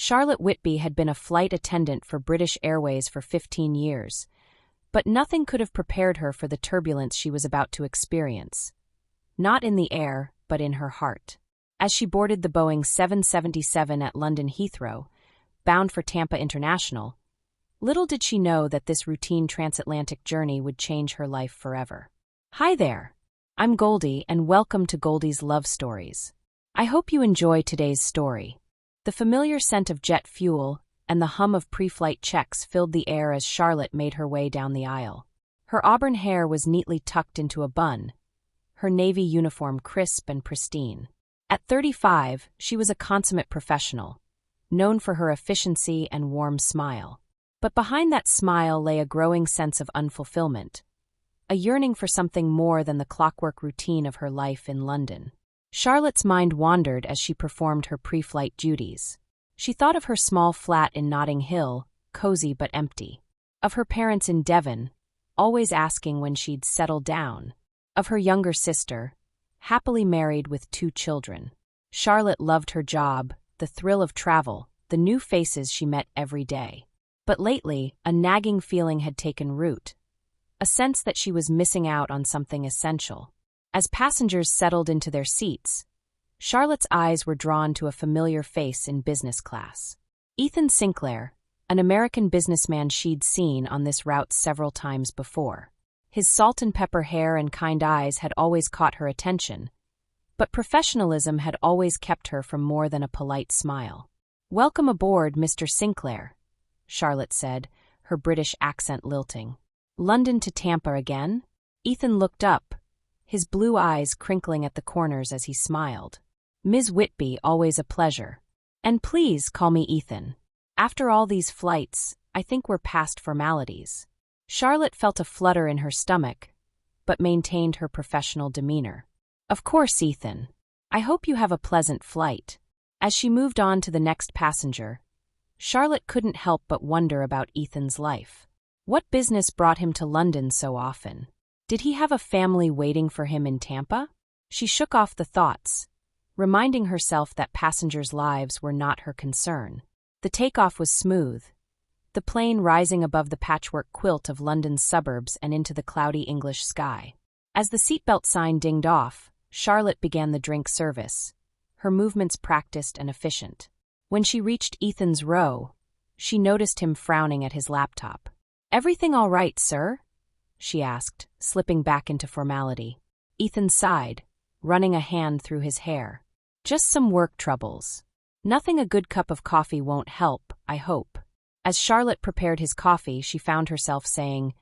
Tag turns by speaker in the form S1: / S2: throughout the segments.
S1: Charlotte Whitby had been a flight attendant for British Airways for 15 years, but nothing could have prepared her for the turbulence she was about to experience. Not in the air, but in her heart. As she boarded the Boeing 777 at London Heathrow, bound for Tampa International, little did she know that this routine transatlantic journey would change her life forever. Hi there! I'm Goldie, and welcome to Goldie's Love Stories. I hope you enjoy today's story. The familiar scent of jet fuel and the hum of pre-flight checks filled the air as Charlotte made her way down the aisle. Her auburn hair was neatly tucked into a bun, her navy uniform crisp and pristine. At 35, she was a consummate professional, known for her efficiency and warm smile. But behind that smile lay a growing sense of unfulfillment, a yearning for something more than the clockwork routine of her life in London. Charlotte's mind wandered as she performed her pre-flight duties. She thought of her small flat in Notting Hill, cozy but empty. Of her parents in Devon, always asking when she'd settle down. Of her younger sister, happily married with 2 children. Charlotte loved her job, the thrill of travel, the new faces she met every day. But lately, a nagging feeling had taken root, a sense that she was missing out on something essential. As passengers settled into their seats, Charlotte's eyes were drawn to a familiar face in business class. Ethan Sinclair, an American businessman she'd seen on this route several times before. His salt-and-pepper hair and kind eyes had always caught her attention, but professionalism had always kept her from more than a polite smile. "Welcome aboard, Mr. Sinclair," Charlotte said, her British accent lilting. "London to Tampa again?" Ethan looked up, his blue eyes crinkling at the corners as he smiled. "Ms. Whitby, always a pleasure. And please call me Ethan. After all these flights, I think we're past formalities." Charlotte felt a flutter in her stomach, but maintained her professional demeanor. "Of course, Ethan. I hope you have a pleasant flight." As she moved on to the next passenger, Charlotte couldn't help but wonder about Ethan's life. What business brought him to London so often? Did he have a family waiting for him in Tampa? She shook off the thoughts, reminding herself that passengers' lives were not her concern. The takeoff was smooth, the plane rising above the patchwork quilt of London's suburbs and into the cloudy English sky. As the seatbelt sign dinged off, Charlotte began the drink service, her movements practiced and efficient. When she reached Ethan's row, she noticed him frowning at his laptop. "Everything all right, sir?" she asked, slipping back into formality. Ethan sighed, running a hand through his hair. "Just some work troubles. Nothing a good cup of coffee won't help, I hope." As Charlotte prepared his coffee, she found herself saying,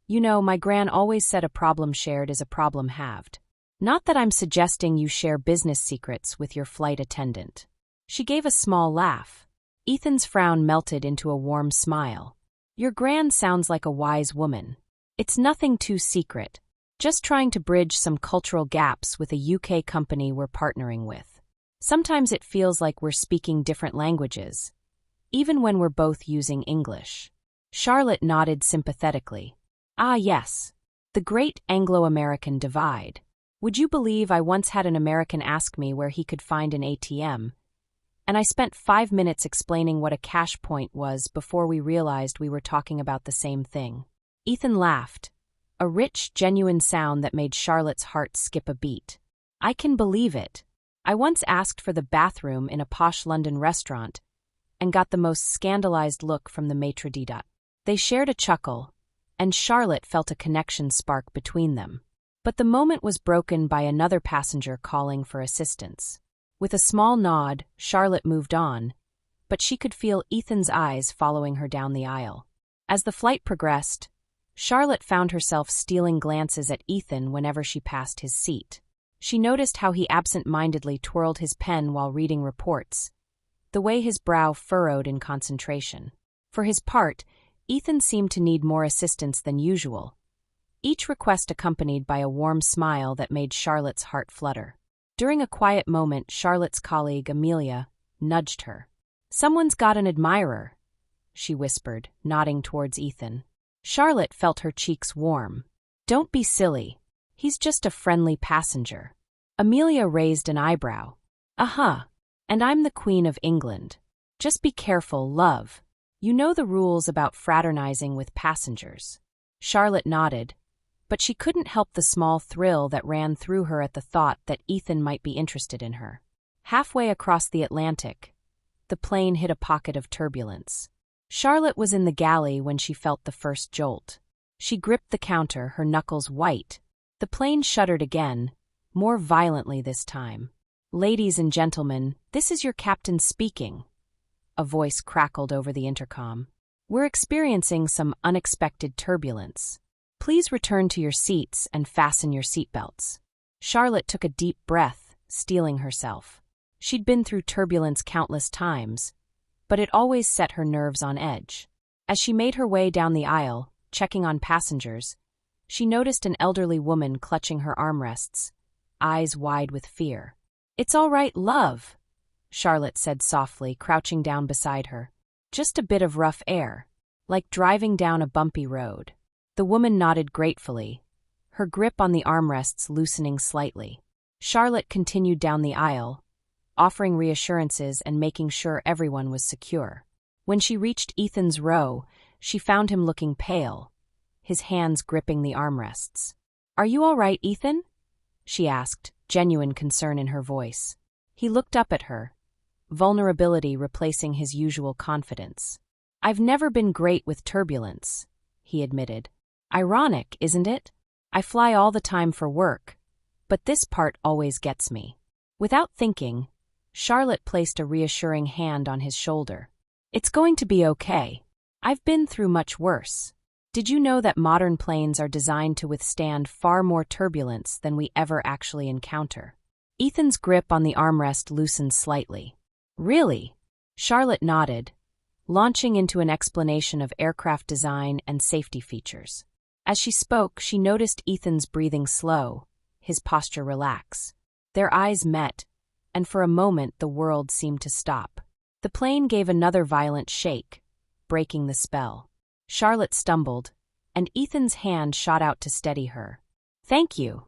S1: "You know, my gran always said a problem shared is a problem halved. Not that I'm suggesting you share business secrets with your flight attendant." She gave a small laugh. Ethan's frown melted into a warm smile. "Your gran sounds like a wise woman. It's nothing too secret. Just trying to bridge some cultural gaps with a UK company we're partnering with. Sometimes it feels like we're speaking different languages, even when we're both using English." Charlotte nodded sympathetically. "Ah, yes. The great Anglo-American divide. Would you believe I once had an American ask me where he could find an ATM? And I spent 5 minutes explaining what a cash point was before we realized we were talking about the same thing." Ethan laughed, a rich, genuine sound that made Charlotte's heart skip a beat. "I can believe it. I once asked for the bathroom in a posh London restaurant and got the most scandalized look from the maitre d'." They shared a chuckle, and Charlotte felt a connection spark between them. But the moment was broken by another passenger calling for assistance. With a small nod, Charlotte moved on, but she could feel Ethan's eyes following her down the aisle. As the flight progressed, Charlotte found herself stealing glances at Ethan whenever she passed his seat. She noticed how he absent-mindedly twirled his pen while reading reports, the way his brow furrowed in concentration. For his part, Ethan seemed to need more assistance than usual, each request accompanied by a warm smile that made Charlotte's heart flutter. During a quiet moment, Charlotte's colleague, Amelia, nudged her. "Someone's got an admirer," she whispered, nodding towards Ethan. Charlotte felt her cheeks warm. "Don't be silly. He's just a friendly passenger." Amelia raised an eyebrow. "Uh-huh. And I'm the Queen of England. Just be careful, love. You know the rules about fraternizing with passengers. Charlotte nodded, but she couldn't help the small thrill that ran through her at the thought that Ethan might be interested in her. Halfway across the Atlantic, the plane hit a pocket of turbulence. Charlotte was in the galley when she felt the first jolt. She gripped the counter, her knuckles white. The plane shuddered again, more violently this time. "Ladies and gentlemen, this is your captain speaking." A voice crackled over the intercom. "We're experiencing some unexpected turbulence. Please return to your seats and fasten your seatbelts." Charlotte took a deep breath, steeling herself. She'd been through turbulence countless times, but it always set her nerves on edge. As she made her way down the aisle, checking on passengers, she noticed an elderly woman clutching her armrests, eyes wide with fear. "It's all right, love," Charlotte said softly, crouching down beside her. "Just a bit of rough air, like driving down a bumpy road." The woman nodded gratefully, her grip on the armrests loosening slightly. Charlotte continued down the aisle, offering reassurances and making sure everyone was secure. When she reached Ethan's row, she found him looking pale, his hands gripping the armrests. "Are you all right, Ethan?" she asked, genuine concern in her voice. He looked up at her, vulnerability replacing his usual confidence. "I've never been great with turbulence," he admitted. "Ironic, isn't it? I fly all the time for work, but this part always gets me." Without thinking, Charlotte placed a reassuring hand on his shoulder. "It's going to be okay. I've been through much worse. Did you know that modern planes are designed to withstand far more turbulence than we ever actually encounter?" Ethan's grip on the armrest loosened slightly. "Really?" Charlotte nodded, launching into an explanation of aircraft design and safety features. As she spoke, she noticed Ethan's breathing slow, his posture relax. Their eyes met, and for a moment the world seemed to stop. The plane gave another violent shake, breaking the spell. Charlotte stumbled, and Ethan's hand shot out to steady her. "Thank you,"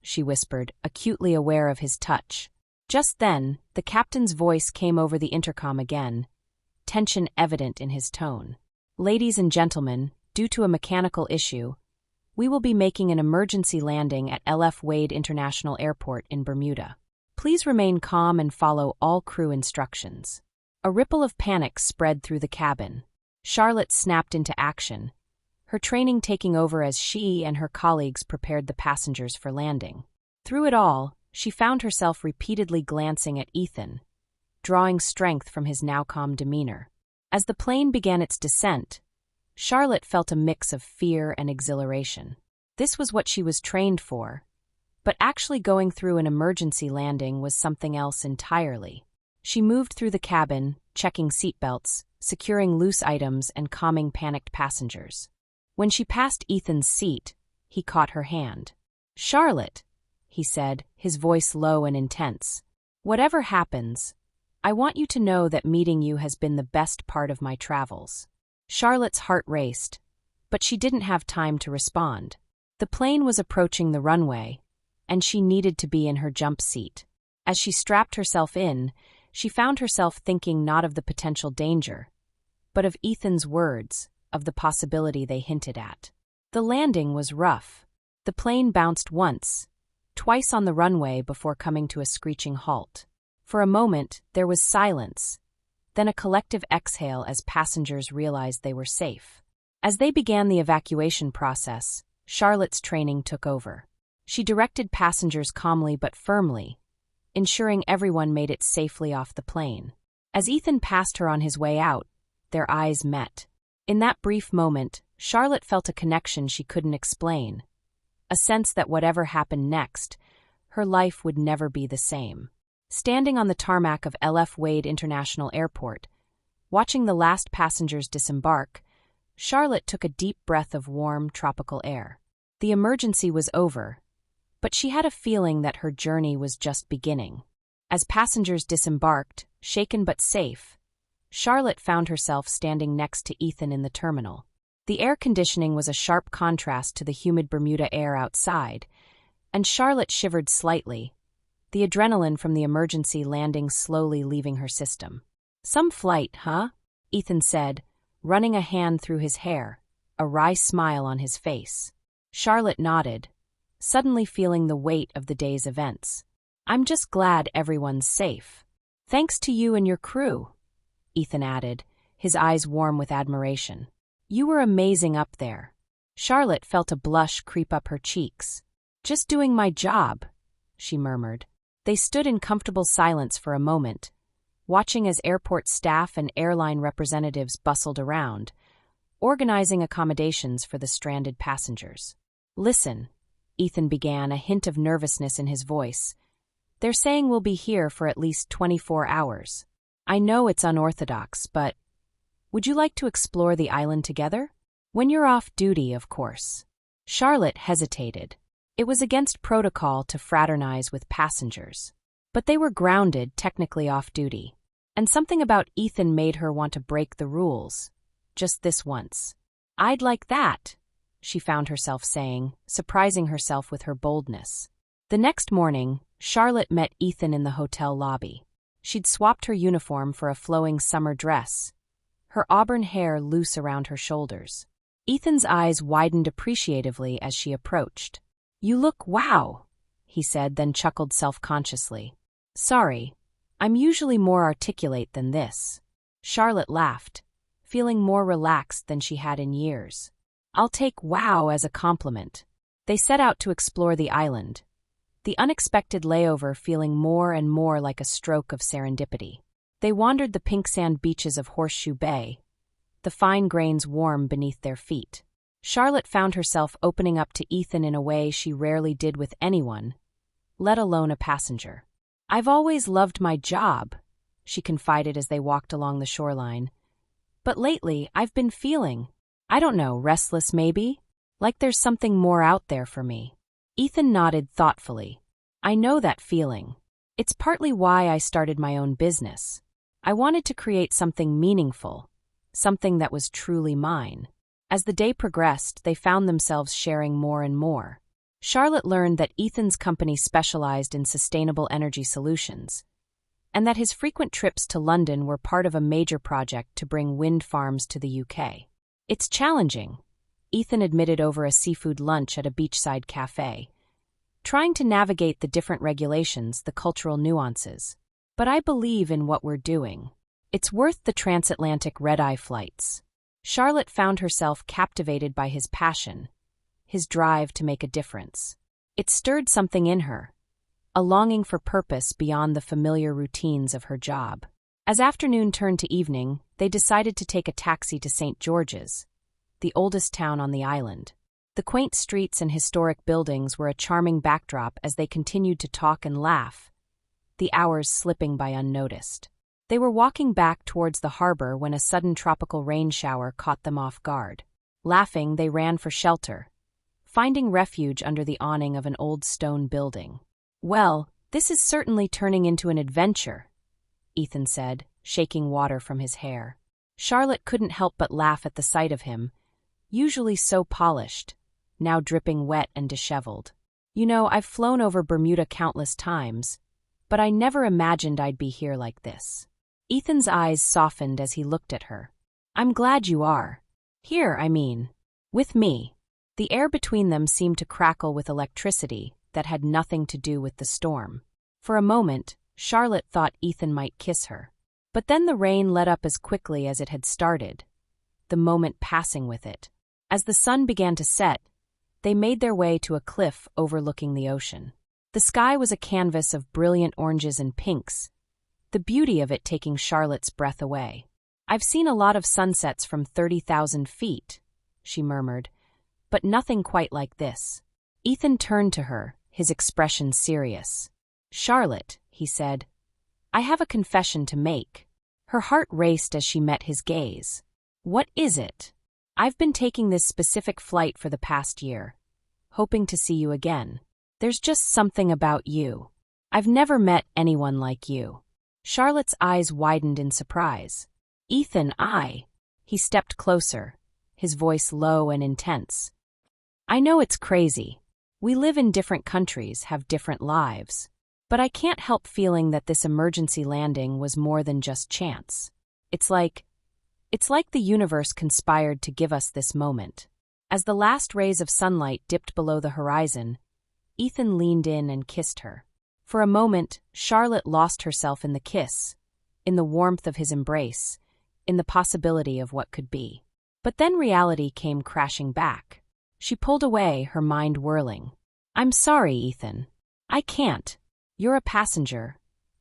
S1: she whispered, acutely aware of his touch. Just then, the captain's voice came over the intercom again, tension evident in his tone. "Ladies and gentlemen, due to a mechanical issue, we will be making an emergency landing at L.F. Wade International Airport in Bermuda. Please remain calm and follow all crew instructions." A ripple of panic spread through the cabin. Charlotte snapped into action, her training taking over as she and her colleagues prepared the passengers for landing. Through it all, she found herself repeatedly glancing at Ethan, drawing strength from his now calm demeanor. As the plane began its descent, Charlotte felt a mix of fear and exhilaration. This was what she was trained for, but actually going through an emergency landing was something else entirely. She moved through the cabin, checking seatbelts, securing loose items, and calming panicked passengers. When she passed Ethan's seat, he caught her hand. "Charlotte," he said, his voice low and intense, "whatever happens, I want you to know that meeting you has been the best part of my travels." Charlotte's heart raced, but she didn't have time to respond. The plane was approaching the runway, and she needed to be in her jump seat. As she strapped herself in, she found herself thinking not of the potential danger, but of Ethan's words, of the possibility they hinted at. The landing was rough. The plane bounced once, twice on the runway before coming to a screeching halt. For a moment, there was silence, then a collective exhale as passengers realized they were safe. As they began the evacuation process, Charlotte's training took over. She directed passengers calmly but firmly, ensuring everyone made it safely off the plane. As Ethan passed her on his way out, their eyes met. In that brief moment, Charlotte felt a connection she couldn't explain, a sense that whatever happened next, her life would never be the same. Standing on the tarmac of L.F. Wade International Airport, watching the last passengers disembark, Charlotte took a deep breath of warm, tropical air. The emergency was over, but she had a feeling that her journey was just beginning. As passengers disembarked, shaken but safe, Charlotte found herself standing next to Ethan in the terminal. The air conditioning was a sharp contrast to the humid Bermuda air outside, and Charlotte shivered slightly, the adrenaline from the emergency landing slowly leaving her system. Some flight, huh? Ethan said, running a hand through his hair, a wry smile on his face. Charlotte nodded, suddenly feeling the weight of the day's events. I'm just glad everyone's safe. Thanks to you and your crew, Ethan added, his eyes warm with admiration. You were amazing up there. Charlotte felt a blush creep up her cheeks. Just doing my job, she murmured. They stood in comfortable silence for a moment, watching as airport staff and airline representatives bustled around, organizing accommodations for the stranded passengers. Listen, Ethan began, a hint of nervousness in his voice. They're saying we'll be here for at least 24 hours. I know it's unorthodox, but would you like to explore the island together? When you're off duty, of course. Charlotte hesitated. It was against protocol to fraternize with passengers. But they were grounded, technically off duty. And something about Ethan made her want to break the rules. Just this once. I'd like that, she found herself saying, surprising herself with her boldness. The next morning, Charlotte met Ethan in the hotel lobby. She'd swapped her uniform for a flowing summer dress, her auburn hair loose around her shoulders. Ethan's eyes widened appreciatively as she approached. You look wow, he said, then chuckled self-consciously. Sorry, I'm usually more articulate than this. Charlotte laughed, feeling more relaxed than she had in years. I'll take wow as a compliment. They set out to explore the island, the unexpected layover feeling more and more like a stroke of serendipity. They wandered the pink sand beaches of Horseshoe Bay, the fine grains warm beneath their feet. Charlotte found herself opening up to Ethan in a way she rarely did with anyone, let alone a passenger. I've always loved my job, she confided as they walked along the shoreline. But lately, I've been feeling, I don't know, restless maybe? Like there's something more out there for me. Ethan nodded thoughtfully. I know that feeling. It's partly why I started my own business. I wanted to create something meaningful, something that was truly mine. As the day progressed, they found themselves sharing more and more. Charlotte learned that Ethan's company specialized in sustainable energy solutions, and that his frequent trips to London were part of a major project to bring wind farms to the UK. It's challenging, Ethan admitted over a seafood lunch at a beachside cafe, trying to navigate the different regulations, the cultural nuances. But I believe in what we're doing. It's worth the transatlantic red-eye flights. Charlotte found herself captivated by his passion, his drive to make a difference. It stirred something in her, a longing for purpose beyond the familiar routines of her job. As afternoon turned to evening, they decided to take a taxi to St. George's, the oldest town on the island. The quaint streets and historic buildings were a charming backdrop as they continued to talk and laugh, the hours slipping by unnoticed. They were walking back towards the harbor when a sudden tropical rain shower caught them off guard. Laughing, they ran for shelter, finding refuge under the awning of an old stone building. Well, this is certainly turning into an adventure, Ethan said, shaking water from his hair. Charlotte couldn't help but laugh at the sight of him, usually so polished, now dripping wet and disheveled. You know, I've flown over Bermuda countless times, but I never imagined I'd be here like this. Ethan's eyes softened as he looked at her. I'm glad you are. Here, I mean. With me. The air between them seemed to crackle with electricity that had nothing to do with the storm. For a moment, Charlotte thought Ethan might kiss her. But then the rain let up as quickly as it had started, the moment passing with it. As the sun began to set, they made their way to a cliff overlooking the ocean. The sky was a canvas of brilliant oranges and pinks, the beauty of it taking Charlotte's breath away. I've seen a lot of sunsets from 30,000 feet, she murmured, but nothing quite like this. Ethan turned to her, his expression serious. Charlotte, he said, I have a confession to make. Her heart raced as she met his gaze. What is it? I've been taking this specific flight for the past year, hoping to see you again. There's just something about you. I've never met anyone like you. Charlotte's eyes widened in surprise. Ethan, He stepped closer, his voice low and intense. I know it's crazy. We live in different countries, have different lives. But I can't help feeling that this emergency landing was more than just chance. It's like the universe conspired to give us this moment. As the last rays of sunlight dipped below the horizon, Ethan leaned in and kissed her. For a moment, Charlotte lost herself in the kiss, in the warmth of his embrace, in the possibility of what could be. But then reality came crashing back. She pulled away, her mind whirling. "I'm sorry, Ethan. I can't. You're a passenger.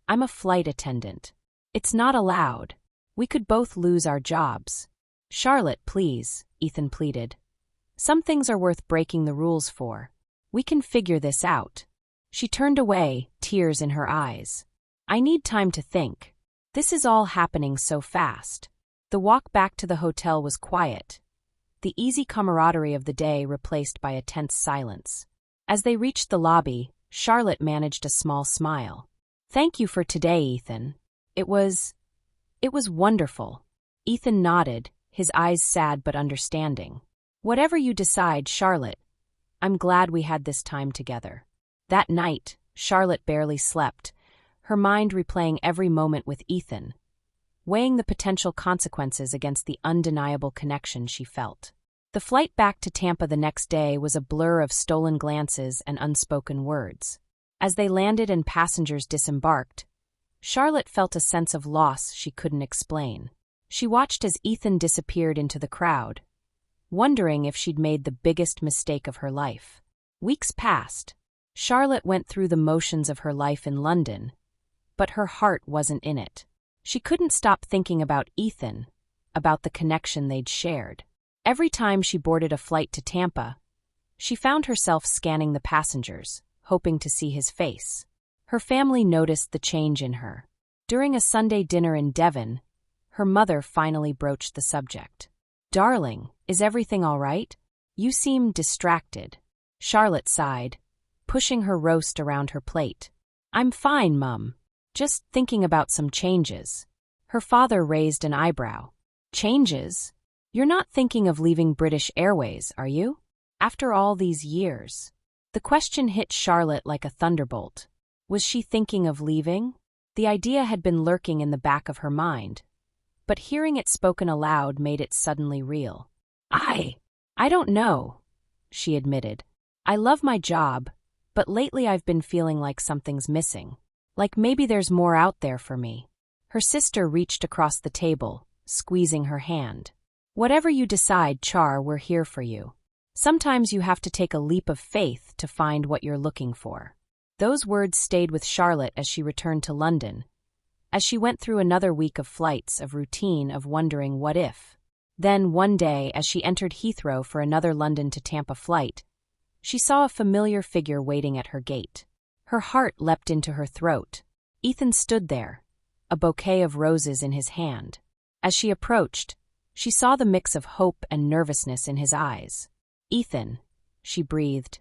S1: I'm a flight attendant. It's not allowed. We could both lose our jobs." "Charlotte, please," Ethan pleaded. "Some things are worth breaking the rules for. We can figure this out." She turned away, tears in her eyes. "I need time to think. This is all happening so fast." The walk back to the hotel was quiet, the easy camaraderie of the day replaced by a tense silence. As they reached the lobby, Charlotte managed a small smile. "Thank you for today, Ethan. It was wonderful." Ethan nodded, his eyes sad but understanding. "Whatever you decide, Charlotte, I'm glad we had this time together." That night, Charlotte barely slept, her mind replaying every moment with Ethan, weighing the potential consequences against the undeniable connection she felt. The flight back to Tampa the next day was a blur of stolen glances and unspoken words. As they landed and passengers disembarked, Charlotte felt a sense of loss she couldn't explain. She watched as Ethan disappeared into the crowd, wondering if she'd made the biggest mistake of her life. Weeks passed. Charlotte went through the motions of her life in London, but her heart wasn't in it. She couldn't stop thinking about Ethan, about the connection they'd shared. Every time she boarded a flight to Tampa, she found herself scanning the passengers, hoping to see his face. Her family noticed the change in her. During a Sunday dinner in Devon, her mother finally broached the subject. "Darling, is everything all right? You seem distracted." Charlotte sighed, pushing her roast around her plate. "I'm fine, Mum. Just thinking about some changes." Her father raised an eyebrow. "Changes? You're not thinking of leaving British Airways, are you? After all these years?" The question hit Charlotte like a thunderbolt. Was she thinking of leaving? The idea had been lurking in the back of her mind, but hearing it spoken aloud made it suddenly real. I don't know," she admitted. "I love my job, but lately I've been feeling like something's missing. Like maybe there's more out there for me." Her sister reached across the table, squeezing her hand. "Whatever you decide, Char, we're here for you. Sometimes you have to take a leap of faith to find what you're looking for." Those words stayed with Charlotte as she returned to London, as she went through another week of flights, of routine, of wondering what if. Then, one day, as she entered Heathrow for another London to Tampa flight, she saw a familiar figure waiting at her gate. Her heart leapt into her throat. Ethan stood there, a bouquet of roses in his hand. As she approached, she saw the mix of hope and nervousness in his eyes. "Ethan," she breathed,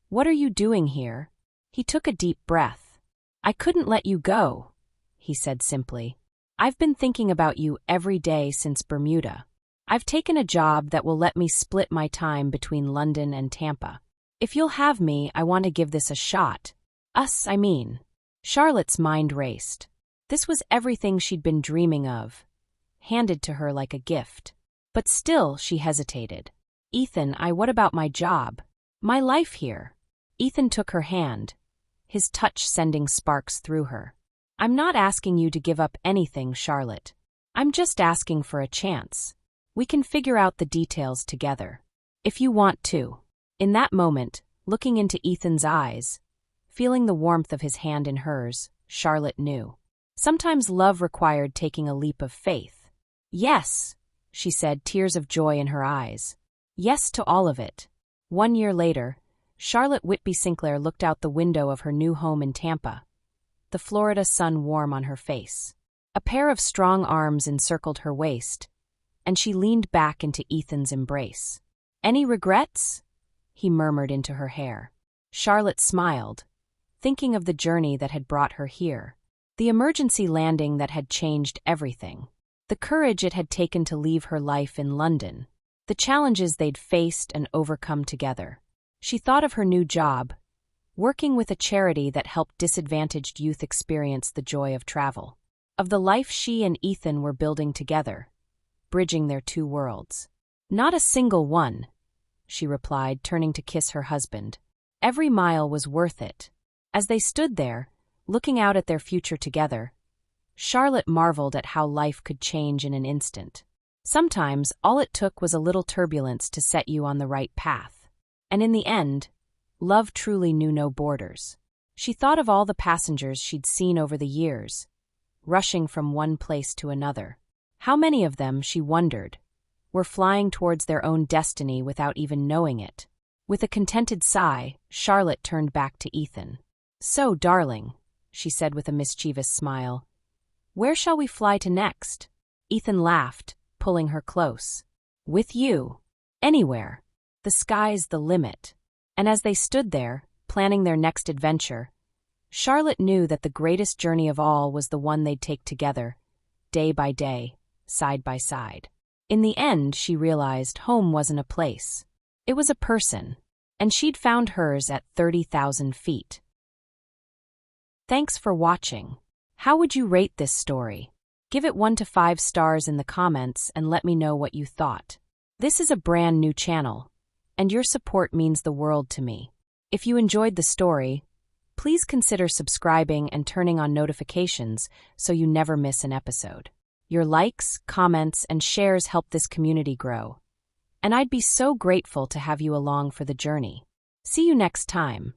S1: "what are you doing here?" He took a deep breath. "I couldn't let you go," he said simply. "I've been thinking about you every day since Bermuda. I've taken a job that will let me split my time between London and Tampa. If you'll have me, I want to give this a shot. Us, I mean." Charlotte's mind raced. This was everything she'd been dreaming of, handed to her like a gift. But still, she hesitated. "Ethan, what about my job? My life here?" Ethan took her hand, his touch sending sparks through her. "I'm not asking you to give up anything, Charlotte. I'm just asking for a chance. We can figure out the details together. If you want to." In that moment, looking into Ethan's eyes, feeling the warmth of his hand in hers, Charlotte knew. Sometimes love required taking a leap of faith. "Yes," she said, tears of joy in her eyes. "Yes to all of it." 1 year later, Charlotte Whitby Sinclair looked out the window of her new home in Tampa, the Florida sun warm on her face. A pair of strong arms encircled her waist, and she leaned back into Ethan's embrace. "Any regrets?" he murmured into her hair. Charlotte smiled, thinking of the journey that had brought her here, the emergency landing that had changed everything, the courage it had taken to leave her life in London, the challenges they'd faced and overcome together. She thought of her new job, working with a charity that helped disadvantaged youth experience the joy of travel. of the life she and Ethan were building together, bridging their two worlds. "Not a single one," she replied, turning to kiss her husband. Every mile was worth it. As they stood there, looking out at their future together, Charlotte marveled at how life could change in an instant. Sometimes all it took was a little turbulence to set you on the right path. And in the end, love truly knew no borders. She thought of all the passengers she'd seen over the years, rushing from one place to another. How many of them, she wondered, were flying towards their own destiny without even knowing it? With a contented sigh, Charlotte turned back to Ethan. "So, darling," she said with a mischievous smile, "where shall we fly to next?" Ethan laughed, pulling her close. "With you. Anywhere. The sky's the limit." And as they stood there, planning their next adventure, Charlotte knew that the greatest journey of all was the one they'd take together, day by day, side by side. In the end, she realized home wasn't a place. It was a person, and she'd found hers at 30,000 feet. Thanks for watching. How would you rate this story? Give it 1 to 5 stars in the comments and let me know what you thought. This is a brand new channel, and your support means the world to me. If you enjoyed the story, please consider subscribing and turning on notifications so you never miss an episode. Your likes, comments, and shares help this community grow, and I'd be so grateful to have you along for the journey. See you next time.